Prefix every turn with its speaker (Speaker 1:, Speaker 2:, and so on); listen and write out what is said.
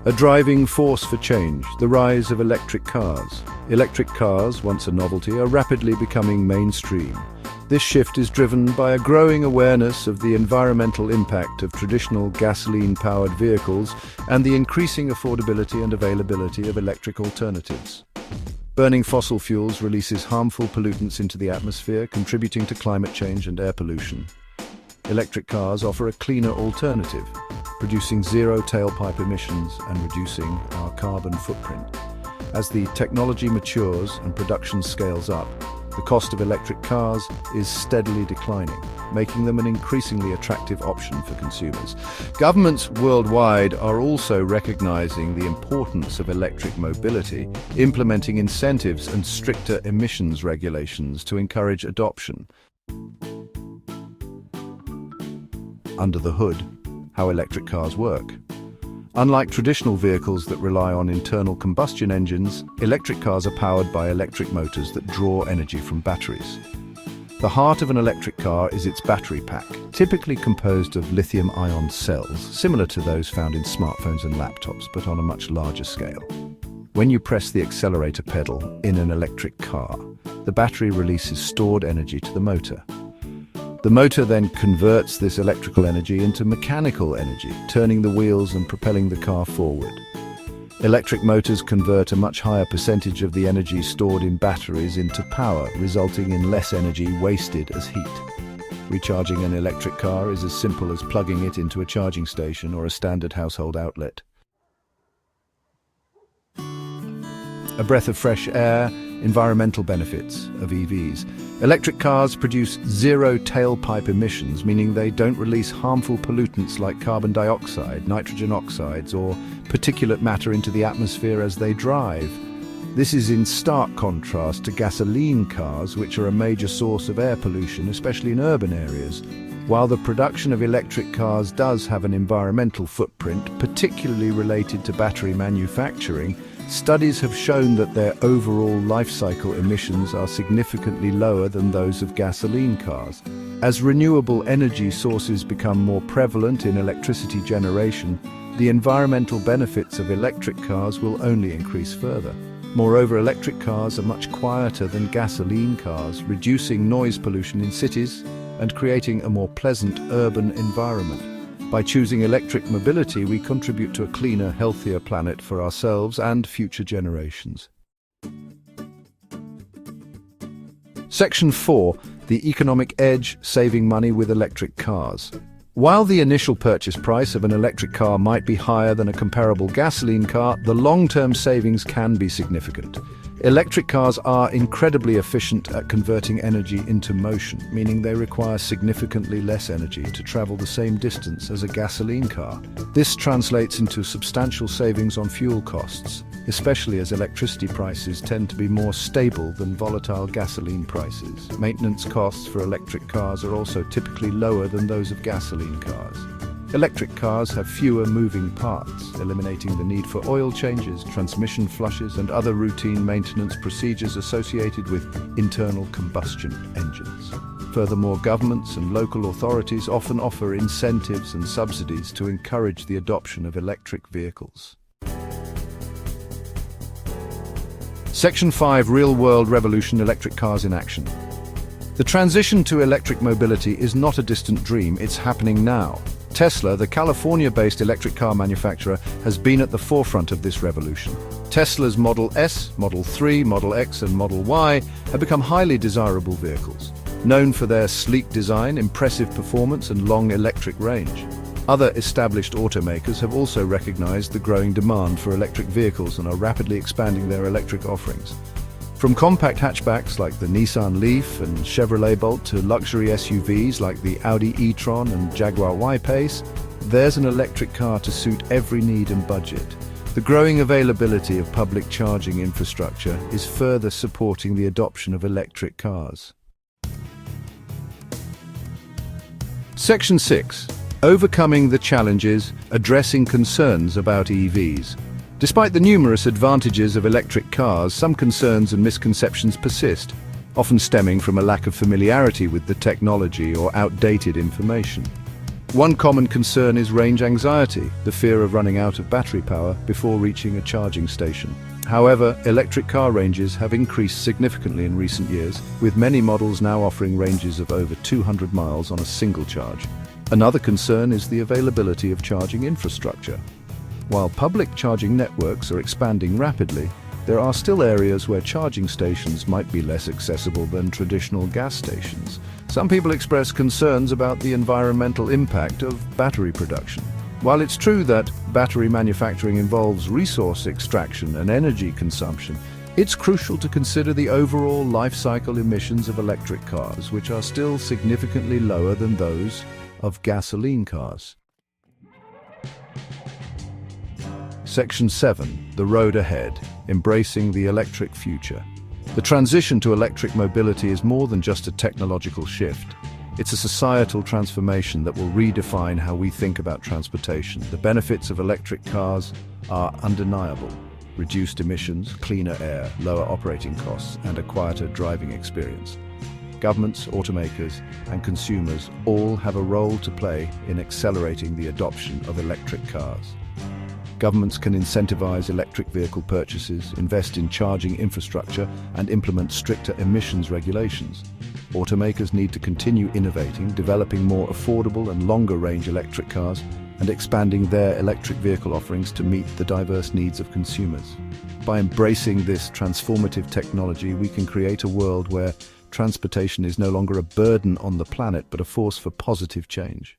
Speaker 1: A driving force for change, the rise of electric cars. Electric cars, once a novelty, are rapidly becoming mainstream. This shift is driven by a growing awareness of the environmental impact of traditional gasoline-powered vehicles and the increasing affordability and availability of electric alternatives. Burning fossil fuels releases harmful pollutants into the atmosphere, contributing to climate change and air pollution. Electric cars offer a cleaner alternative, producing zero tailpipe emissions and reducing our carbon footprint. As the technology matures and production scales up, the cost of electric cars is steadily declining, making them an increasingly attractive option for consumers. Governments worldwide are also recognizing the importance of electric mobility, implementing incentives and stricter emissions regulations to encourage adoption. Under the hood, how electric cars work. Unlike traditional vehicles that rely on internal combustion engines, electric cars are powered by electric motors that draw energy from batteries. The heart of an electric car is its battery pack, typically composed of lithium-ion cells, similar to those found in smartphones and laptops, but on a much larger scale. When you press the accelerator pedal in an electric car, the battery releases stored energy to the motor. The motor then converts this electrical energy into mechanical energy, turning the wheels and propelling the car forward. Electric motors convert a much higher percentage of the energy stored in batteries into power, resulting in less energy wasted as heat. Recharging an electric car is as simple as plugging it into a charging station or a standard household outlet. A breath of fresh air, environmental benefits of EVs. Electric cars produce zero tailpipe emissions, meaning they don't release harmful pollutants like carbon dioxide, nitrogen oxides, or particulate matter into the atmosphere as they drive. This is in stark contrast to gasoline cars, which are a major source of air pollution, especially in urban areas. While the production of electric cars does have an environmental footprint, particularly related to battery manufacturing, studies have shown that their overall life cycle emissions are significantly lower than those of gasoline cars. As renewable energy sources become more prevalent in electricity generation, the environmental benefits of electric cars will only increase further. Moreover, electric cars are much quieter than gasoline cars, reducing noise pollution in cities and creating a more pleasant urban environment. By choosing electric mobility, we contribute to a cleaner, healthier planet for ourselves and future generations. Section 4. The economic edge, saving money with electric cars. While the initial purchase price of an electric car might be higher than a comparable gasoline car, the long-term savings can be significant. Electric cars are incredibly efficient at converting energy into motion, meaning they require significantly less energy to travel the same distance as a gasoline car. This translates into substantial savings on fuel costs, especially as electricity prices tend to be more stable than volatile gasoline prices. Maintenance costs for electric cars are also typically lower than those of gasoline cars. Electric cars have fewer moving parts, eliminating the need for oil changes, transmission flushes, and other routine maintenance procedures associated with internal combustion engines. Furthermore, governments and local authorities often offer incentives and subsidies to encourage the adoption of electric vehicles. Section 5. Real-world revolution: electric cars in action. The transition to electric mobility is not a distant dream, it's happening now. Tesla, the California-based electric car manufacturer, has been at the forefront of this revolution. Tesla's Model S, Model 3, Model X and Model Y have become highly desirable vehicles, known for their sleek design, impressive performance and long electric range. Other established automakers have also recognized the growing demand for electric vehicles and are rapidly expanding their electric offerings. From compact hatchbacks like the Nissan Leaf and Chevrolet Bolt to luxury SUVs like the Audi e-tron and Jaguar Y-Pace, there's an electric car to suit every need and budget. The growing availability of public charging infrastructure is further supporting the adoption of electric cars. Section 6. Overcoming the challenges, addressing concerns about EVs. Despite the numerous advantages of electric cars, some concerns and misconceptions persist, often stemming from a lack of familiarity with the technology or outdated information. One common concern is range anxiety, the fear of running out of battery power before reaching a charging station. However, electric car ranges have increased significantly in recent years, with many models now offering ranges of over 200 miles on a single charge. Another concern is the availability of charging infrastructure. While public charging networks are expanding rapidly, there are still areas where charging stations might be less accessible than traditional gas stations. Some people express concerns about the environmental impact of battery production. While it's true that battery manufacturing involves resource extraction and energy consumption, it's crucial to consider the overall life cycle emissions of electric cars, which are still significantly lower than those of gasoline cars. Section 7. The road ahead. Embracing the electric future. The transition to electric mobility is more than just a technological shift. It's a societal transformation that will redefine how we think about transportation. The benefits of electric cars are undeniable. Reduced emissions, cleaner air, lower operating costs, and a quieter driving experience. Governments, automakers, and consumers all have a role to play in accelerating the adoption of electric cars. Governments can incentivize electric vehicle purchases, invest in charging infrastructure, and implement stricter emissions regulations. Automakers need to continue innovating, developing more affordable and longer-range electric cars, and expanding their electric vehicle offerings to meet the diverse needs of consumers. By embracing this transformative technology, we can create a world where transportation is no longer a burden on the planet, but a force for positive change.